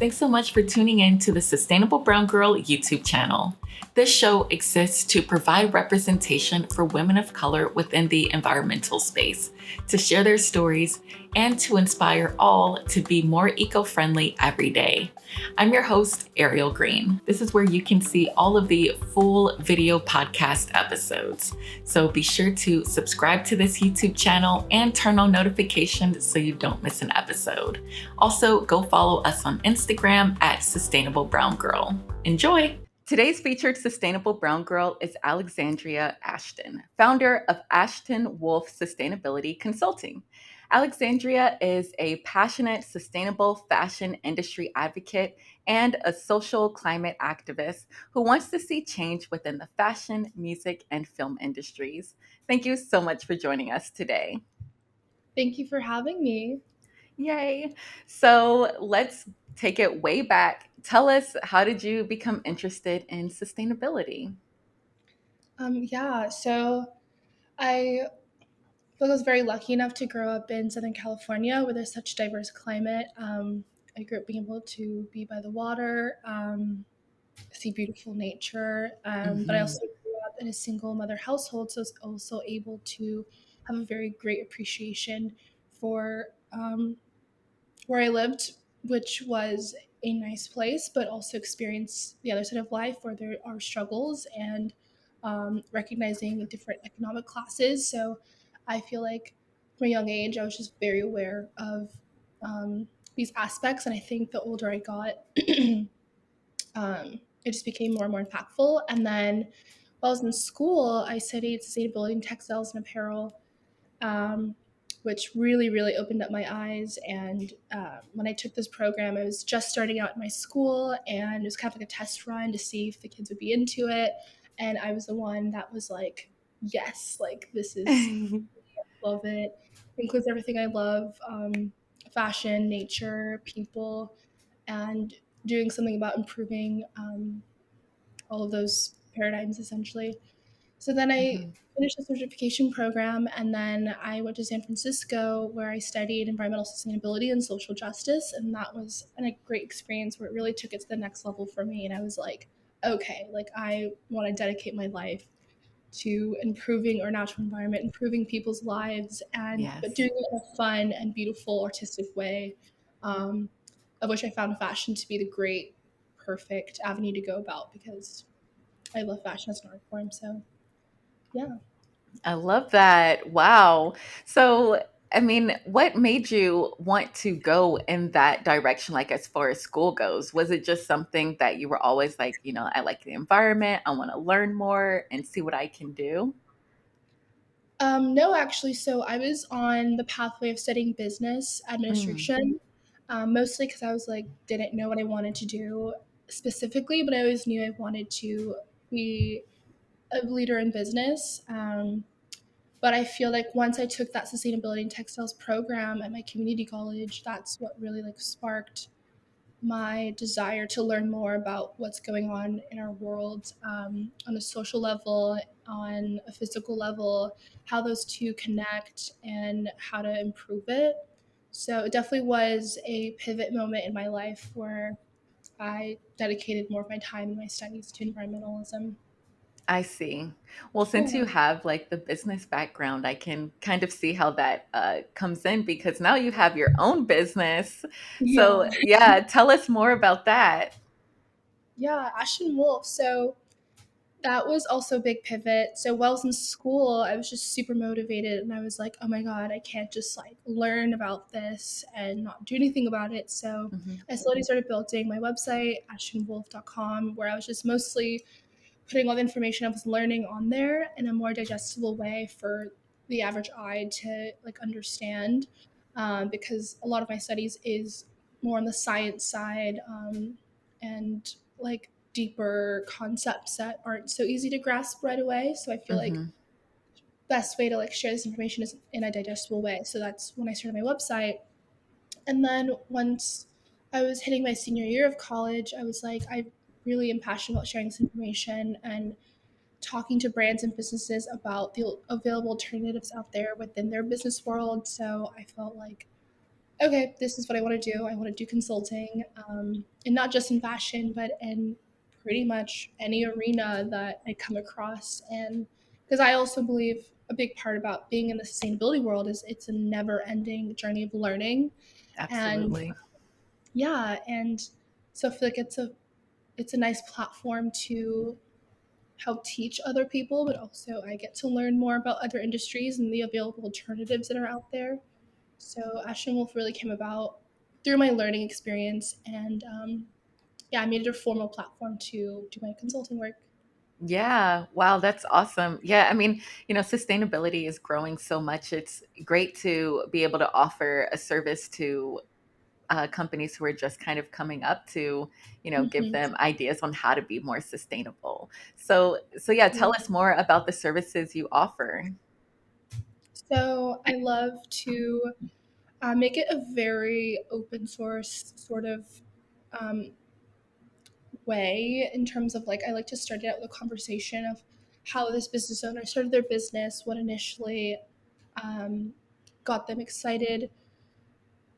Thanks so much for tuning in to the Sustainable Brown Girl YouTube channel. This show exists to provide representation for women of color within the environmental space, to share their stories, and to inspire all to be more eco-friendly every day. I'm your host, Ariel Green. This is where you can see all of the full video podcast episodes. So be sure to subscribe to this YouTube channel and turn on notifications so you don't miss an episode. Also, go follow us on Instagram at Sustainable Brown Girl. Enjoy! Today's featured Sustainable Brown Girl is Alexzandria Ashton, founder of Ashton Wolfe Sustainability Consulting. Alexzandria is a passionate, sustainable fashion industry advocate and a social climate activist who wants to see change within the fashion, music, and film industries. Thank you so much for joining us today. Thank you for having me. Yay. So let's take it way back. Tell us, how did you become interested in sustainability? So I feel I was very lucky enough to grow up in Southern California where there's such diverse climate. I grew up being able to be by the water, see beautiful nature, but I also grew up in a single mother household, so I was also able to have a very great appreciation for where I lived, which was a nice place, but also experience the other side of life where there are struggles and recognizing different economic classes. So I feel like from a young age, I was just very aware of these aspects. And I think the older I got, it just became more and more impactful. And then while I was in school, I studied sustainability in textiles and apparel. Which really, really opened up my eyes. And when I took this program, I was just starting out in my school, and it was kind of like a test run to see if the kids would be into it. And I was the one that was like, yes, like this is, love it. It includes everything I love, fashion, nature, people, and doing something about improving all of those paradigms essentially. So then I finished the certification program, and then I went to San Francisco where I studied environmental sustainability and social justice. And that was a great experience where it really took it to the next level for me. And I was like, okay, like I want to dedicate my life to improving our natural environment, improving people's lives, and but doing it in a fun and beautiful, artistic way, of which I found fashion to be the great, perfect avenue to go about because I love fashion as an art form. So yeah. I love that. Wow. So, I mean, what made you want to go in that direction, like as far as school goes? Was it just something that you were always like, I like the environment, I want to learn more and see what I can do? No, actually. So I was on the pathway of studying business Mm, administration, mostly because I was like, didn't know what I wanted to do specifically, but I always knew I wanted to be a leader in business. But I feel like once I took that sustainability and textiles program at my community college, that's what really like sparked my desire to learn more about what's going on in our world, on a social level, on a physical level, how those two connect, and how to improve it. So it definitely was a pivot moment in my life where I dedicated more of my time in my studies to environmentalism. I see. Well, since Yeah. you have like the business background, I can kind of see how that comes in because now you have your own business. So, Yeah. yeah, tell us more about that. Yeah, Ashton Wolfe. So that was also a big pivot. So while I was in school, I was just super motivated and I was like, oh my God, I can't just like learn about this and not do anything about it. So Mhm. I slowly started building my website, ashtonwolfe.com, where I was just mostly putting all the information I was learning on there in a more digestible way for the average eye to like understand. Because a lot of my studies is more on the science side, and like deeper concepts that aren't so easy to grasp right away. So I feel like Mhm. best way to like share this information is in a digestible way. So that's when I started my website. And then once I was hitting my senior year of college, I was like, I really am passionate about sharing this information and talking to brands and businesses about the available alternatives out there within their business world. So I felt like okay, this is what I want to do. I want to do consulting, and not just in fashion, but in pretty much any arena that I come across. And because I also believe a big part about being in the sustainability world is it's a never-ending journey of learning. And Absolutely. yeah, and so I feel like it's a nice platform to help teach other people, but also I get to learn more about other industries and the available alternatives that are out there. So Ashton Wolf really came about through my learning experience, and yeah, I made it a formal platform to do my consulting work. Yeah. Wow, that's awesome. Yeah, I mean, sustainability is growing so much. It's great to be able to offer a service to companies who are just kind of coming up to, give Hmm. them ideas on how to be more sustainable. So yeah, tell Yeah. us more about the services you offer. So I love to make it a very open source sort of um, way in terms of like I like to start it out with a conversation of how this business owner started their business, what initially um, got them excited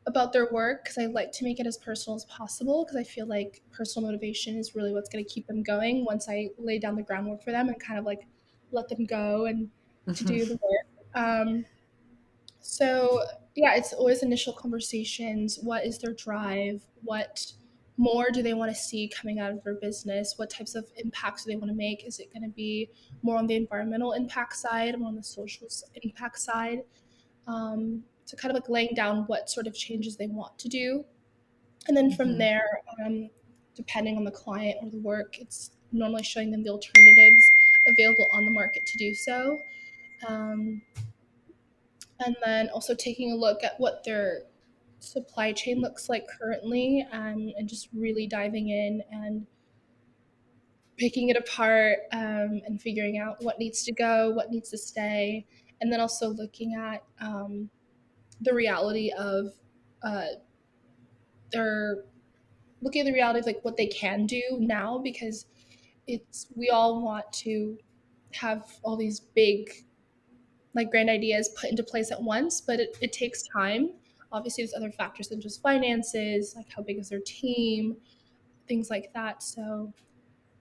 about their work because I like to make it as personal as possible because I feel like personal motivation is really what's going to keep them going once I lay down the groundwork for them and kind of like let them go and to Mhm, do the work. So yeah, it's always initial conversations. What is their drive? What more do they want to see coming out of their business? What types of impacts do they want to make? Is it going to be more on the environmental impact side, more on the social impact side? So kind of like laying down what sort of changes they want to do, and then from mhm. there, depending on the client or the work, it's normally showing them the alternatives available on the market to do so. Um, and then also taking a look at what their supply chain looks like currently, and just really diving in and picking it apart, and figuring out what needs to go, what needs to stay, and then also looking at the reality of uh, their looking at the reality of like what they can do now because it's we all want to have all these big like grand ideas put into place at once, but it takes time. Obviously there's other factors than just finances, like how big is their team, things like that. So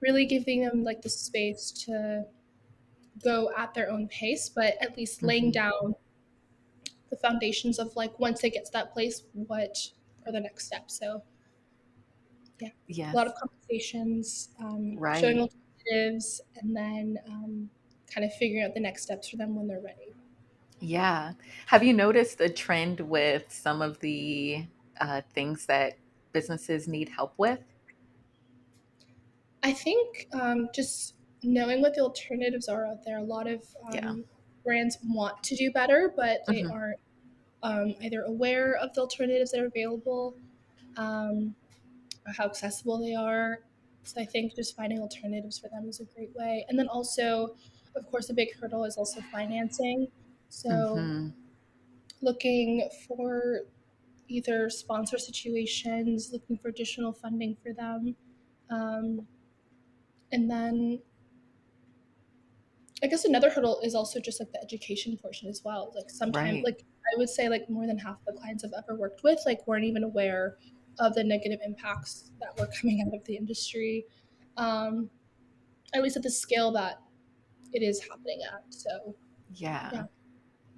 really giving them like the space to go at their own pace, but at least laying Mhm. down the foundations of like once they get to that place, what are the next steps. So yeah, a lot Yes. of conversations, showing Right. alternatives, and then kind of figuring out the next steps for them when they're ready. Yeah. Have you noticed a trend with some of the things that businesses need help with? I think just knowing what the alternatives are out there, a lot of Yeah. brands want to do better, but they Hmm. aren't either aware of the alternatives that are available, um, or how accessible they are. So I think just finding alternatives for them is a great way. And then also, of course, a big hurdle is also financing. So Hmm. looking for either sponsor situations, looking for additional funding for them. Um, and then I guess another hurdle is also just like the education portion as well. Like sometimes, Right. like I would say, like more than half the clients I've ever worked with, like weren't even aware of the negative impacts that were coming out of the industry, um, at least at the scale that it is happening at. So Yeah. yeah.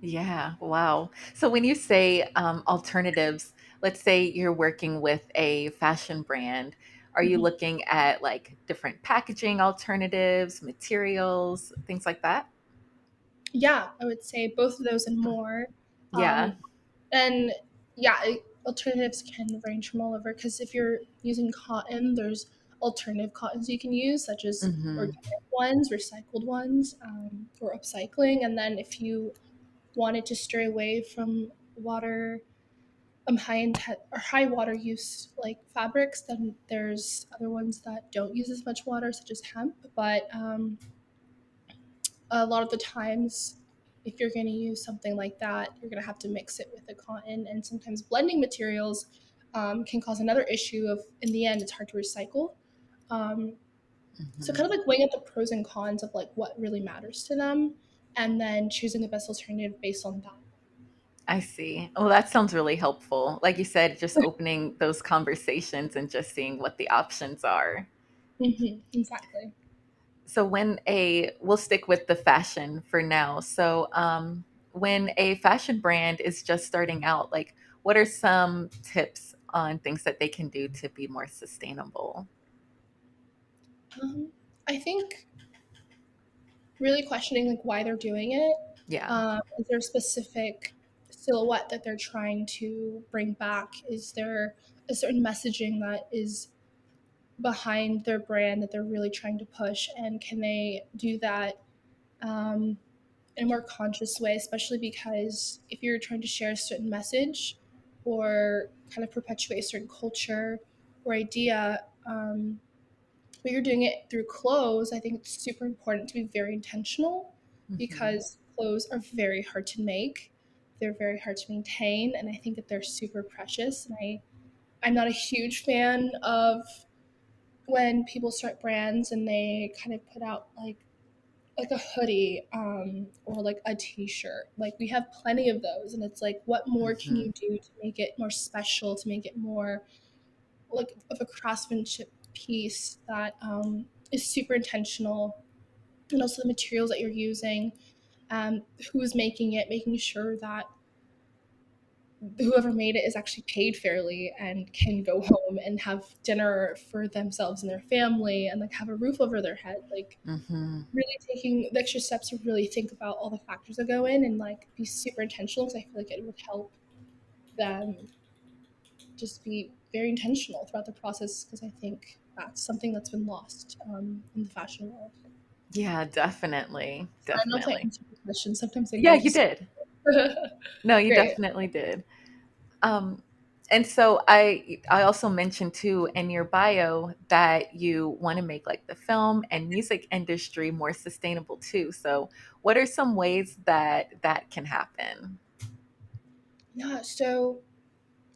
Yeah, wow. So when you say alternatives, let's say you're working with a fashion brand, are you Mhm. looking at like different packaging alternatives, materials, things like that? Yeah, I would say both of those and more. Yeah. Um, and yeah, alternatives can range from all over because if you're using cotton, there's alternative cottons you can use, such as Hmm. organic ones, recycled ones, or upcycling. And then if you wanted to stray away from water, or high water use like fabrics, then there's other ones that don't use as much water, such as hemp. But a lot of the times if you're going to use something like that you're going to have to mix it with a cotton, and sometimes blending materials can cause another issue of in the end it's hard to recycle. um, so kind Hmm. of like weighing up the pros and cons of like what really matters to them and then choosing the best alternative based on that. I see. Well, that sounds really helpful. Like you said, just opening those conversations and just seeing what the options are. Exactly. So we'll stick with the fashion for now. So when a fashion brand is just starting out, like what are some tips on things that they can do to be more sustainable? I think really questioning like why they're doing it. Yeah. Is there a specific silhouette that they're trying to bring back? Is there a certain messaging that is behind their brand that they're really trying to push? And can they do that um, in a more conscious way, especially because if you're trying to share a certain message or kind of perpetuate a certain culture or idea, but you're doing it through clothes, I think it's super important to be very intentional Hmm. because clothes are very hard to make. They're very hard to maintain, and I think that they're super precious. And I'm not a huge fan of when people start brands and they kind of put out like a hoodie or like a t-shirt. Like we have plenty of those, and it's like, what more can Hmm. you do to make it more special, to make it more like of a craftsmanship piece that is super intentional, and also the materials that you're using, who's making it, making sure that whoever made it is actually paid fairly and can go home and have dinner for themselves and their family and like have a roof over their head. Like Hmm. really taking the extra steps to really think about all the factors that go in and like be super intentional, because I feel like it would help them just be very intentional throughout the process, because I think that's something that's been lost in the fashion world. Yeah, definitely. I don't know if I Definitely. answered the question. Sometimes I Yeah, go you just did. No, you great. definitely did. Um, and so I also mentioned too in your bio that you want to make like the film and music industry more sustainable too. So what are some ways that that can happen? Yeah, so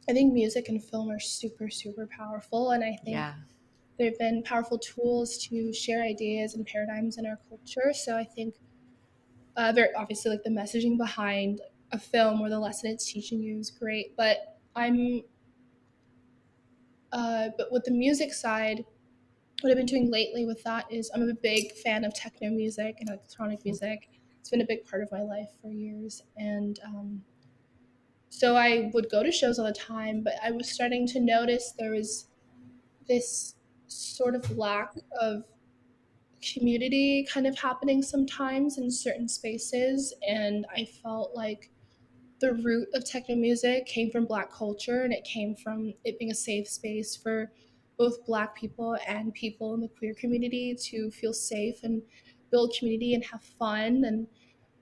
I think music and film are super, super powerful. And I think Yeah. they've been powerful tools to share ideas and paradigms in our culture. So I think very obviously like the messaging behind a film or the lesson it's teaching you is great. But with the music side, what I've been doing lately with that is I'm a big fan of techno music and electronic music. It's been a big part of my life for years. And so I would go to shows all the time, but I was starting to notice there was this sort of lack of community kind of happening sometimes in certain spaces. And I felt like the root of techno music came from Black culture, and it came from it being a safe space for both Black people and people in the queer community to feel safe and build community and have fun and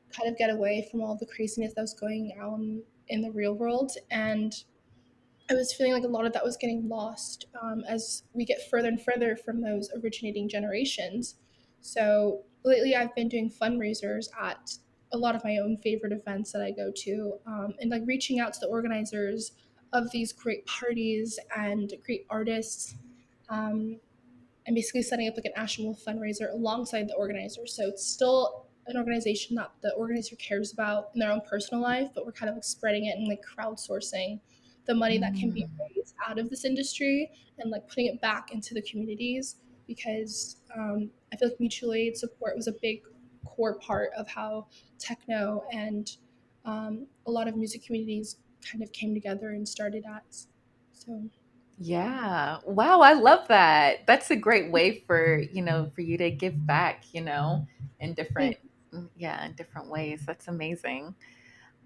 kind of get away from all the craziness that was going on in the real world. And I was feeling like a lot of that was getting lost as we get further and further from those originating generations. So lately, I've been doing fundraisers at a lot of my own favorite events that I go to, and like reaching out to the organizers of these great parties and great artists, um, and basically setting up like an Ashton Wolfe fundraiser alongside the organizer. So it's still an organization that the organizer cares about in their own personal life, but we're kind of like spreading it and like crowdsourcing the money that can be Mm. raised out of this industry and like putting it back into the communities, because I feel like mutual aid support was a big core part of how techno and a lot of music communities kind of came together and started at. So Yeah. Wow, I love that. That's a great way for you to give back, in different yeah, in different ways. That's amazing.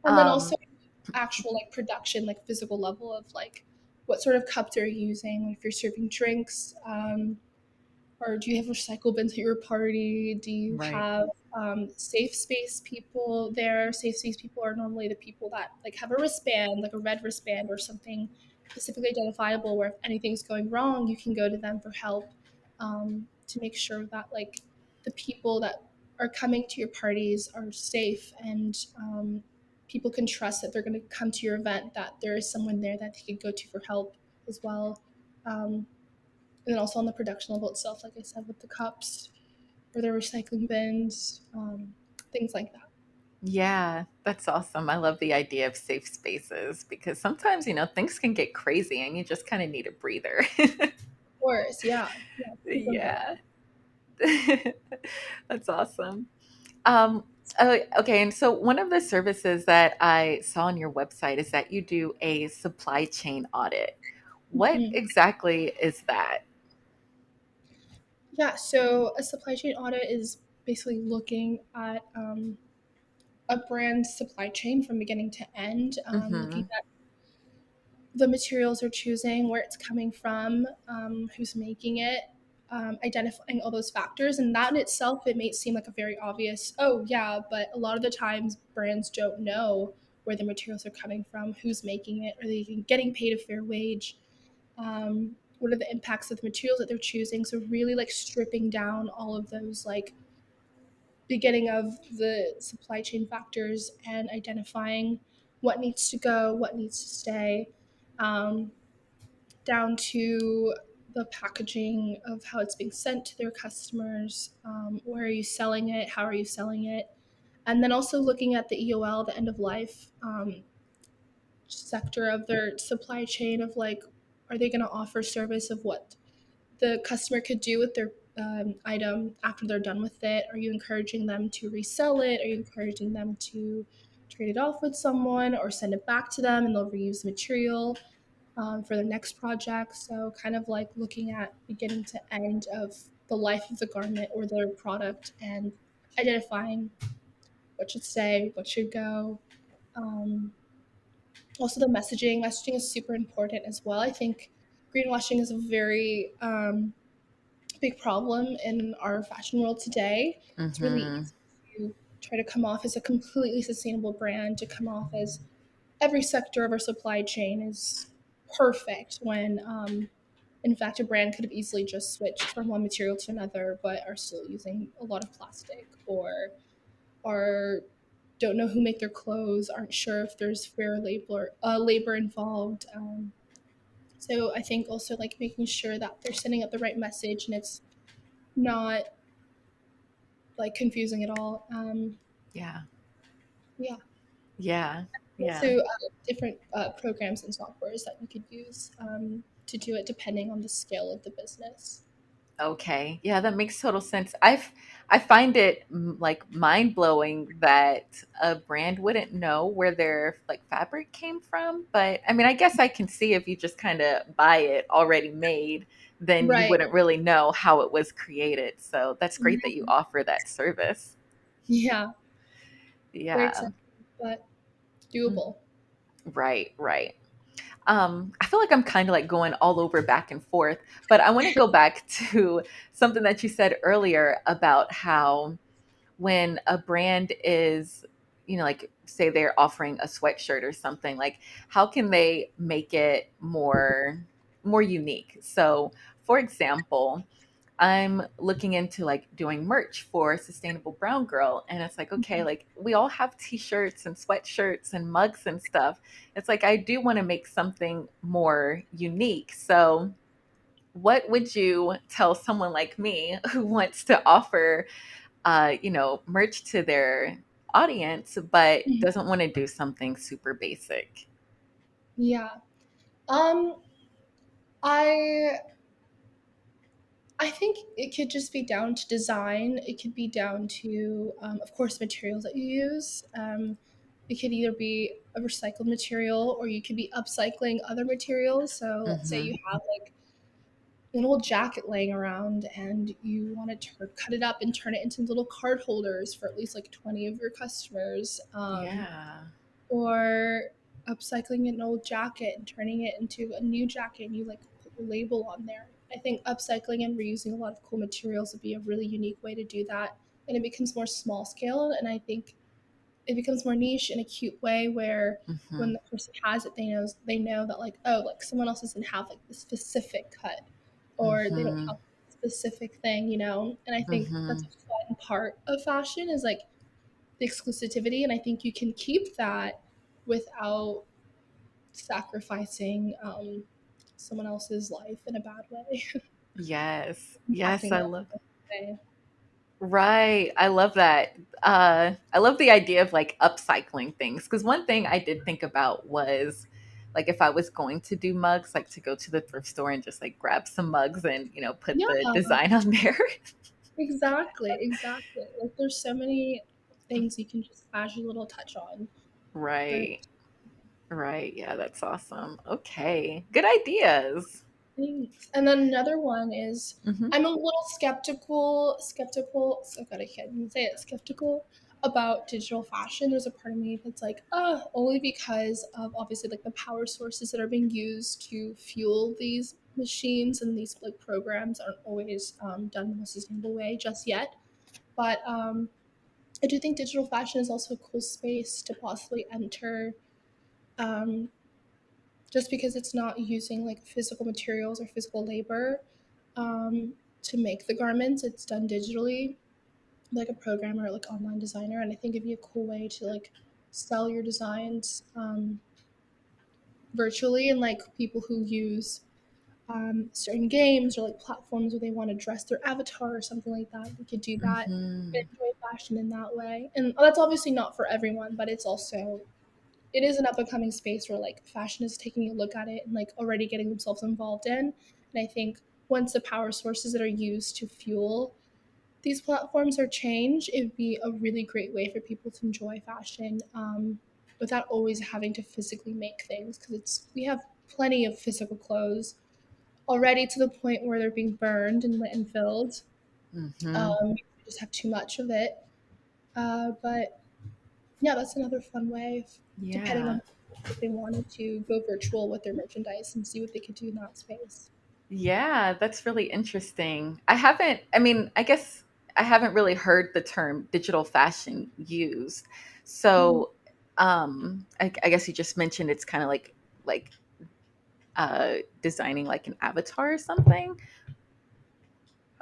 and then also Um, actual like production, like physical level of like what sort of cups are you using, if you're serving drinks, or do you have recycle bins at your party? Do you right. have safe space people there? Safe space people are normally the people that like have a wristband, like a red wristband or something specifically identifiable, where if anything's going wrong, you can go to them for help, to make sure that like the people that are coming to your parties are safe, and people can trust that they're going to come to your event, that there is someone there that they could go to for help as well. Um, and then also on the production level itself, like I said, with the cups or the recycling bins, things like that. Yeah, that's awesome. I love the idea of safe spaces because sometimes, things can get crazy and you just kind of need a breather. Of course, yeah, yeah, super Yeah. important. That's awesome. Um, okay, and so one of the services that I saw on your website is that you do a supply chain audit. What Mhm. exactly is that? Yeah, so a supply chain audit is basically looking at a brand's supply chain from beginning to end, looking Mm-hmm. at the materials they're choosing, where it's coming from, who's making it, identifying all those factors. And that in itself, it may seem like a very obvious, oh, yeah, but a lot of the times brands don't know where the materials are coming from, who's making it, are they getting paid a fair wage? What are the impacts of the materials that they're choosing? So, really like stripping down all of those like beginning of the supply chain factors and identifying what needs to go, what needs to stay, um, down to the packaging of how it's being sent to their customers. Where are you selling it? How are you selling it? And then also looking at the EOL, the end of life sector of their supply chain of like, are they going to offer service of what the customer could do with their item after they're done with it? Are you encouraging them to resell it? Are you encouraging them to trade it off with someone or send it back to them and they'll reuse the material for their next project? So, kind of like looking at beginning to end of the life of the garment or their product and identifying what should stay, what should go. Um, Also, the messaging is super important as well. I think greenwashing is a very big problem in our fashion world today. It's really Mm-hmm. easy to try to come off as a completely sustainable brand, to come off as every sector of our supply chain is perfect when, in fact, a brand could have easily just switched from one material to another, but are still using a lot of plastic or are don't know who make their clothes, aren't sure if there's fair labor involved. So I think also like making sure that they're sending out the right message and it's not like confusing at all. Yeah. Yeah. Yeah. Yeah. Also, different programs and softwares that you could use to do it depending on the scale of the business. Okay. Yeah, that makes total sense. I find it like mind-blowing that a brand wouldn't know where their like fabric came from, but I mean, I guess I can see if you just kind of buy it already made, then you Right. wouldn't really know how it was created. So that's great that you offer that service. Yeah. Very Yeah. exciting, but Mm. doable. Right, right. I feel like I'm kind of like going all over back and forth, but I want to go back to something that you said earlier about how when a brand is, like say they're offering a sweatshirt or something, like how can they make it more unique? So, for example, I'm looking into like doing merch for Sustainable Brown Girl. And it's like, okay, like we all have t shirts and sweatshirts and mugs and stuff. It's like, I do want to make something more unique. So, what would you tell someone like me who wants to offer, merch to their audience, but Mhm. doesn't want to do something super basic? Yeah. Um, I I think it could just be down to design. It could be down to, of course, materials that you use. It could either be a recycled material or you could be upcycling other materials. So let's say you Hmm. have like an old jacket laying around and you want to cut it up and turn it into little card holders for at least like 20 of your customers. Yeah. Or upcycling an old jacket and turning it into a new jacket and you like put your label on there. I think upcycling and reusing a lot of cool materials would be a really unique way to do that. And it becomes more small scale. And I think it becomes more niche in a cute way where Hmm. when the person has it, they know that like, oh, like someone else doesn't have like the specific cut or they don't Hmm. have a specific thing. And I think that's Hmm. a fun part of fashion is like the exclusivity, and I think you can keep that without sacrificing someone else's life in a bad way, Yes. Yes, impacting I them love. in a way. Right. I love that. I love the idea of like upcycling things. Because one thing I did think about was like if I was going to do mugs, like to go to the thrift store and just like grab some mugs and, put Yeah, the design on there. exactly, exactly. Like there's so many things you can just add your little touch on. Very Right. Right. Yeah, that's awesome. Okay. Good ideas. thanks. And then another one is Hmm. I'm a little skeptical. So God, I can't even say it. Skeptical about digital fashion. There's a part of me that's like, only because of obviously like the power sources that are being used to fuel these machines and these like programs aren't always done in a sustainable way just yet. But I do think digital fashion is also a cool space to possibly enter. Um, just because it's not using like physical materials or physical labor to make the garments, it's done digitally, like a programmer or like online designer. And I think it'd be a cool way to like sell your designs virtually, and like people who use certain games or like platforms where they want to dress their avatar or something like that, they could do that and Hmm. enjoy fashion in that way. And that's obviously not for everyone, but it is an up and coming space where like fashion is taking a look at it and like already getting themselves involved in. And I think once the power sources that are used to fuel these platforms are changed, it would be a really great way for people to enjoy fashion without always having to physically make things, because it's we have plenty of physical clothes already to the point where they're being burned and landfilled. Hmm. We just have too much of it. But yeah, that's another fun way, if, depending Yeah. on if they wanted to go virtual with their merchandise and see what they could do in that space. Yeah, that's really interesting. I guess I haven't really heard the term digital fashion used. Mhm. So, I guess you just mentioned it's kind of like designing like an avatar or something.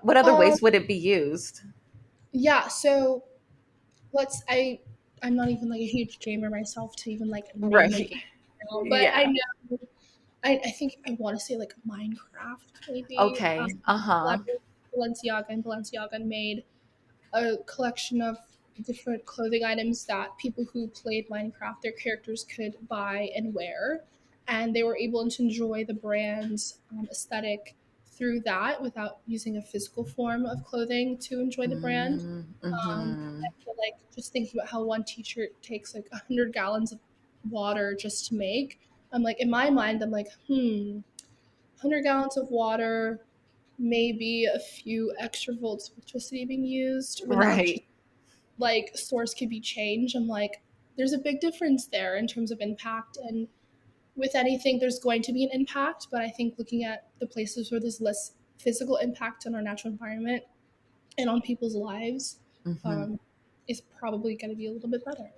What other Um, ways would it be used? yeah, so let's I'm not even like a huge gamer myself to even like name a Right. game now, but I Yeah. know I think I want to say like Minecraft maybe. Okay. Uh-huh. Balenciaga and Balenciaga made a collection of different clothing items that people who played Minecraft, their characters could buy and wear. And they were able to enjoy the brand's aesthetic through that without using a physical form of clothing to enjoy the brand. Mm-hmm. I feel like just thinking about how one t-shirt takes like 100 gallons of water just to make, I'm like, in my mind, I'm like, 100 gallons of water, maybe a few extra volts of electricity being used when the electricity Right. like source could be changed. I'm like, there's a big difference there in terms of impact. And with anything, there's going to be an impact. But I think looking at the places where there's less physical impact on our natural environment and on people's lives Mm-hmm. um, is probably going to be a little bit better.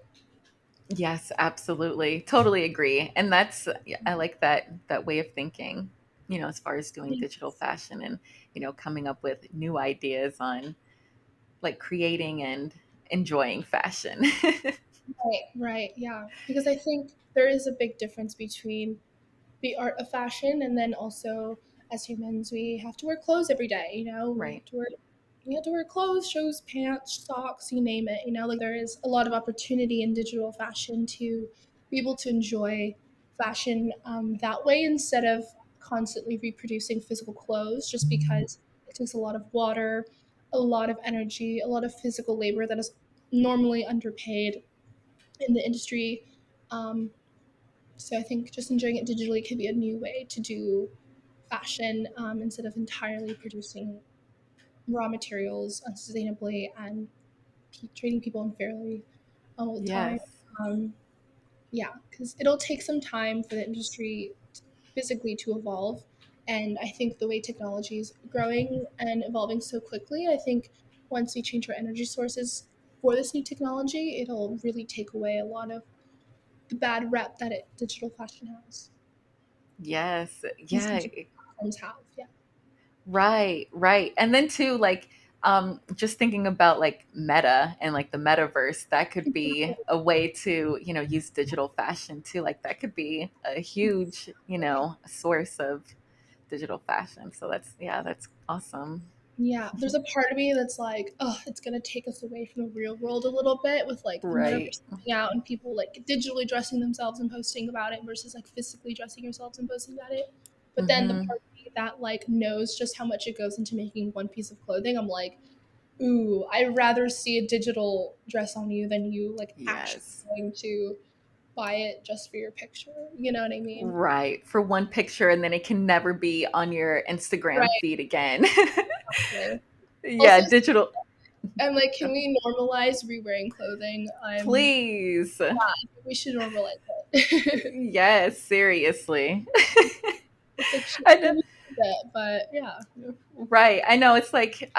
Yes, absolutely. Totally agree. And that's yeah, I like that way of thinking, as far as doing digital fashion and, coming up with new ideas on like creating and enjoying fashion. Right, right, yeah. Because I think there is a big difference between the art of fashion and then also as humans we have to wear clothes every day, Right. we have to wear clothes, shoes, pants, socks, you name it, like there is a lot of opportunity in digital fashion to be able to enjoy fashion that way instead of constantly reproducing physical clothes, just because it takes a lot of water, a lot of energy, a lot of physical labor that is normally underpaid in the industry. Um, so I think just enjoying it digitally could be a new way to do fashion instead of entirely producing raw materials unsustainably and treating people unfairly all the time. Yes. Um, yeah, because it'll take some time for the industry physically to evolve. And I think the way technology is growing and evolving so quickly, I think once we change our energy sources for this new technology, it'll really take away a lot of the bad rep that digital fashion has. Yes. These Yeah. digital platforms have. Yeah. Right, right. And then too, like, just thinking about like meta and like the metaverse, that could be a way to, use digital fashion too. Like that could be a huge, source of digital fashion. So that's, yeah, that's awesome. Yeah, there's a part of me that's like, oh, it's gonna take us away from the real world a little bit with like the Right. metaverse coming out and people like digitally dressing themselves and posting about it versus like physically dressing yourselves and posting about it. But then the Hmm. part of me that like knows just how much it goes into making one piece of clothing, I'm like, ooh, I'd rather see a digital dress on you than you like actually Yes. going to buy it just for your picture. You know what I mean? Right. For one picture, and then it can never be on your Instagram Right. feed again. Exactly. Yeah, Also, digital. I'm like, can we normalize re-wearing clothing? Please. We should normalize it. Yes, seriously. It's like I know. shaming a bit, but yeah. Right. I know. It's like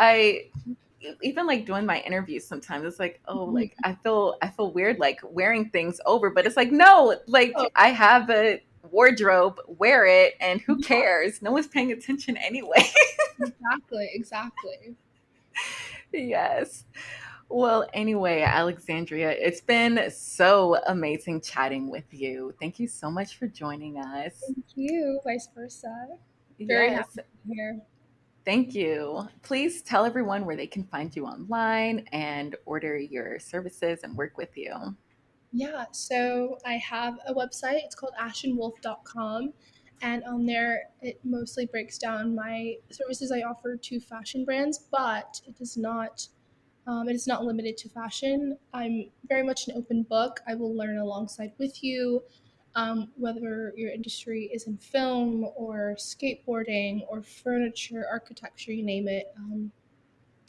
even like doing my interviews sometimes it's like, oh, like Mhm. I feel weird like wearing things over, but it's like, no, Oh, like I have a wardrobe, wear it, and who yeah, cares? No one's paying attention anyway. exactly, exactly. Yes. Well, anyway, Alexandria, it's been so amazing chatting with you. Thank you so much for joining us. Thank you, vice versa. Very Yes. happy to be here. Thank you. Please tell everyone where they can find you online and order your services and work with you. Yeah, so I have a website. It's called ashtonwolfe.com. And on there, it mostly breaks down my services I offer to fashion brands, but it is not limited to fashion. I'm very much an open book. I will learn alongside with you, whether your industry is in film or skateboarding or furniture, architecture, you name it. I'm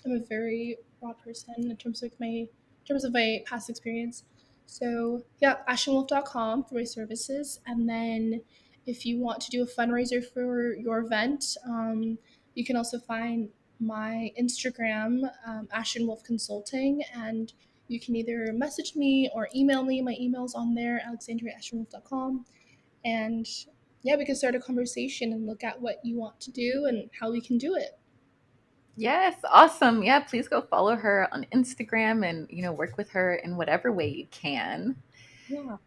a very broad person in terms of my past experience. So yeah, ashtonwolf.com for my services, and then if you want to do a fundraiser for your event, you can also find my Instagram, Ashton Wolfe Consulting, and you can either message me or email me. My email's on there, alexandriaashtonwolfe.com, and yeah, we can start a conversation and look at what you want to do and how we can do it. Yes, awesome. Yeah, please go follow her on Instagram and, work with her in whatever way you can. Yeah.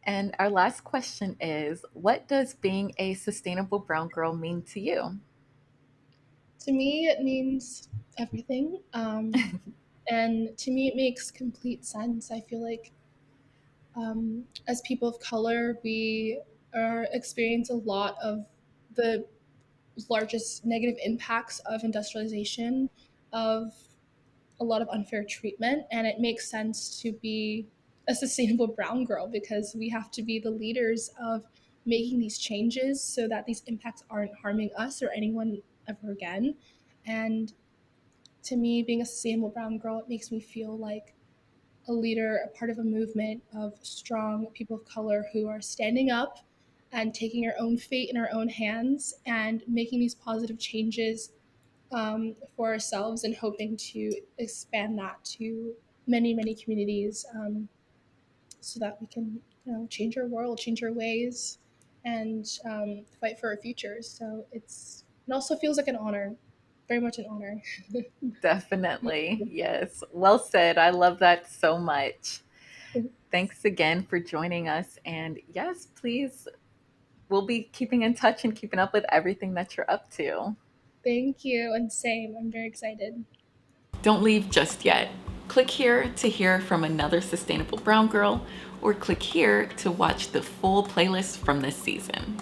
And our last question is, what does being a sustainable brown girl mean to you? To me, it means everything. And to me, it makes complete sense. I feel like as people of color, we experience a lot of the largest negative impacts of industrialization, of a lot of unfair treatment, and it makes sense to be a sustainable brown girl because we have to be the leaders of making these changes so that these impacts aren't harming us or anyone ever again. And to me, being a sustainable brown girl, it makes me feel like a leader, a part of a movement of strong people of color who are standing up and taking our own fate in our own hands and making these positive changes for ourselves and hoping to expand that to many, many communities so that we can, change our world, change our ways, and fight for our futures. So it also feels like an honor, very much an honor. Definitely. Yes. Well said. I love that so much. Thanks again for joining us. And yes, please, we'll be keeping in touch and keeping up with everything that you're up to. Thank you, and same. I'm very excited. Don't leave just yet. Click here to hear from another sustainable brown girl, or click here to watch the full playlist from this season.